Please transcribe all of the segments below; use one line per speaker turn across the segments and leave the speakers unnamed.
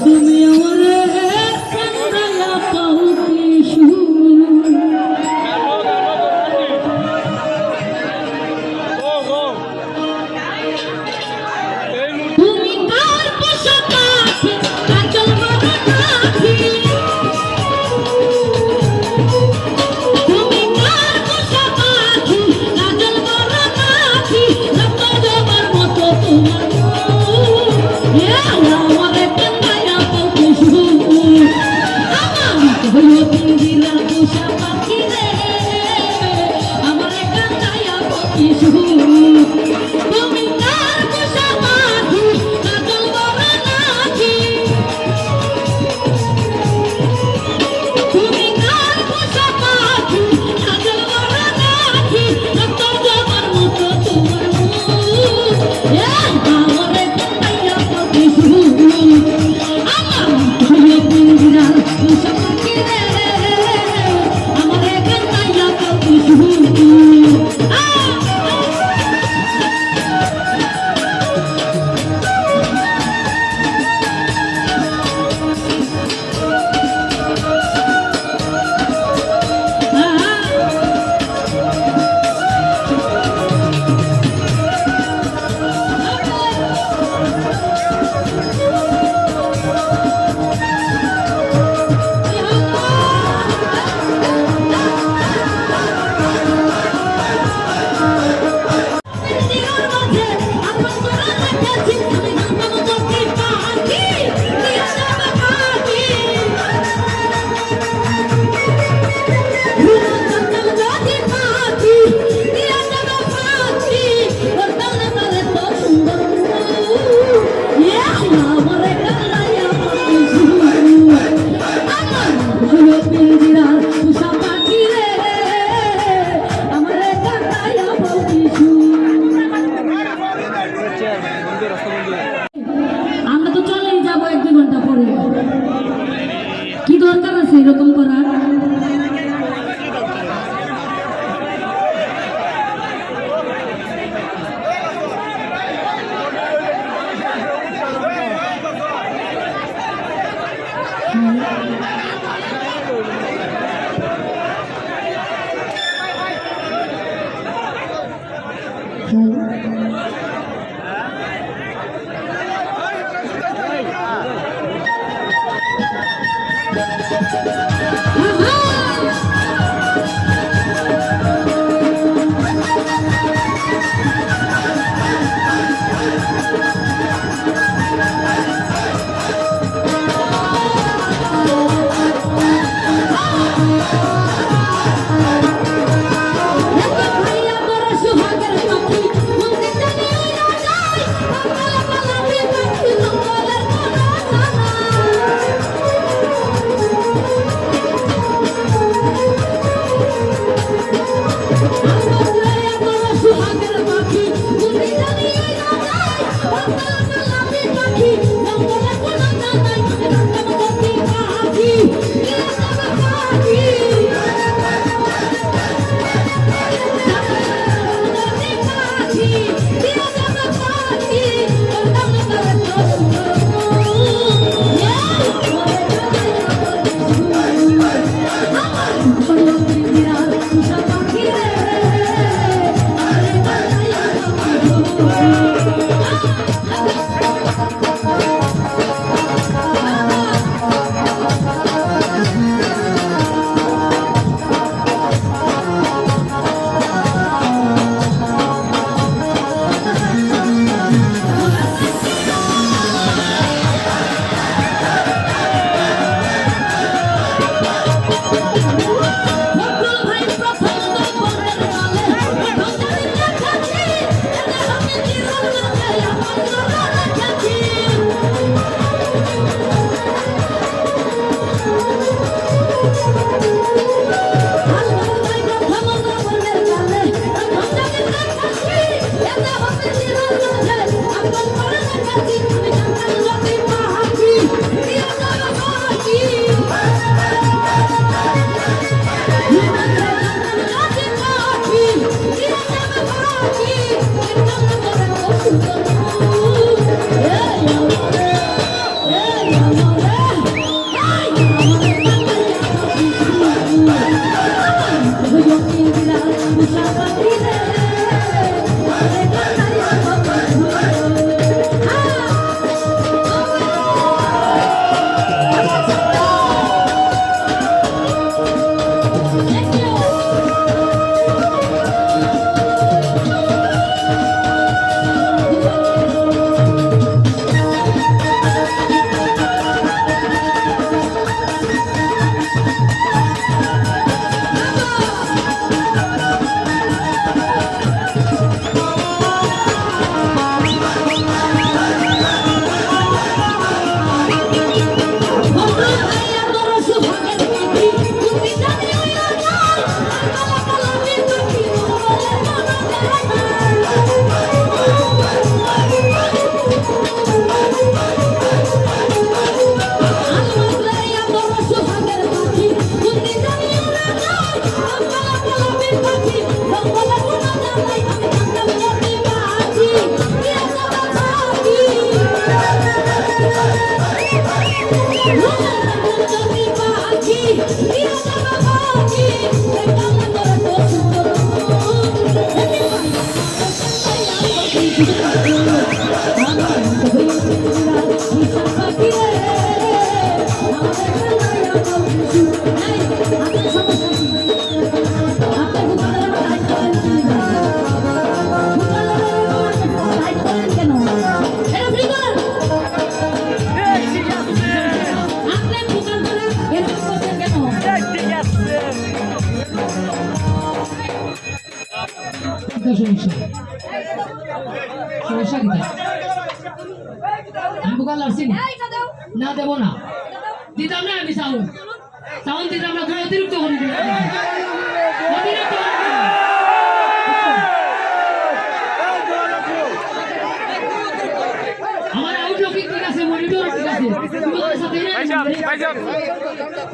তুমি আমারে কান্দায়া পাউতি তুমি কার পোষা পাখি কাজল মারা নাকি তুমি কার পোষা পাখি কাজল মারা নাকি রক্ত জবার মতো তোমার আমারে কান্দায়া পাউতি হইলো পিঞ্জিরার পোষা পাখি রে আমারে কান্দায়া পাউতি তুমি কার পোষা পাখি কাজল মারা নাকি তুমি কার পোষা পাখি কাজল মারা নাকি রক্ত জবার মতো তোমার আমারে কান্দায়া পাউতি আমার হইলো পিঞ্জিরার পোষা পাখি রে আমারে কান্দায়া পাউতি আমরা তো চলেই যাবো 1-2 ঘন্টা পরে কি দরকার আছে এরকম করার
সমস্যা কি আমি বোকা লাগছি না দেবো না দিতাম না আমি সাউন্ড দিতাম না তুমি অতিরিক্ত করে আমার আউটলুক ঠিক আছে মনিটর ঠিক আছে তোমাদের সাথে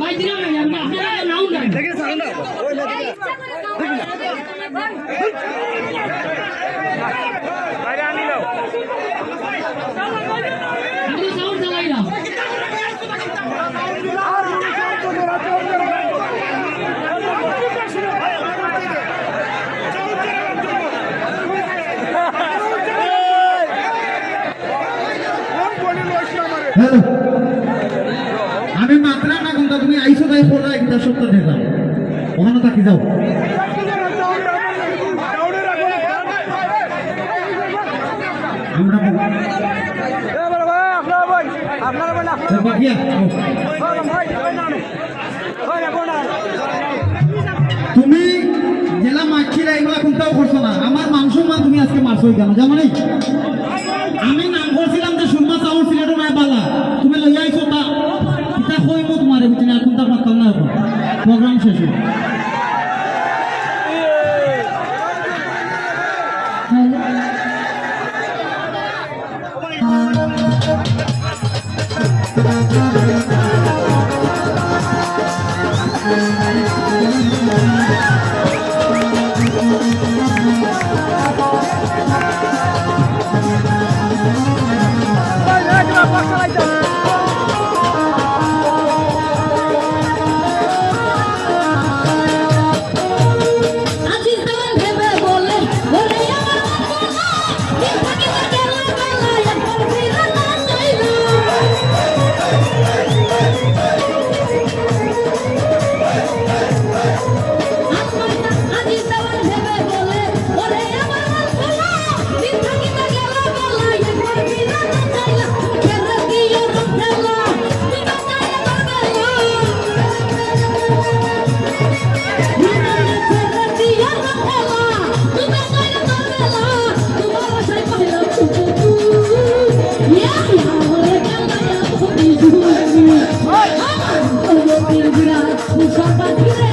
ভাই দিলাম না আমি আপনারা নাও না দেখে সাউন্ড বাইরে আনি নাও আমি সাউন্ড চালাই না
হ্যালো আমি মাত্রা না কিন্তু তুমি আইসো তাই পড়া একটা সপ্তাহ দেখলাম ওখানে থাকি যাও আমরা তুমি জেলা মারছিলে এগুলা কোনটাও করছো না আমার মাংস মান তুমি আজকে মারছো কেন যেমন আমি নাম করছিলাম যে সুরমা চাউল সিলেটও নাই পালা তুমি লই আইছো তা কিতা কইব তোমারে বুঝি না কোনটা পাতাল না এখন প্রোগ্রাম শেষ
Sambal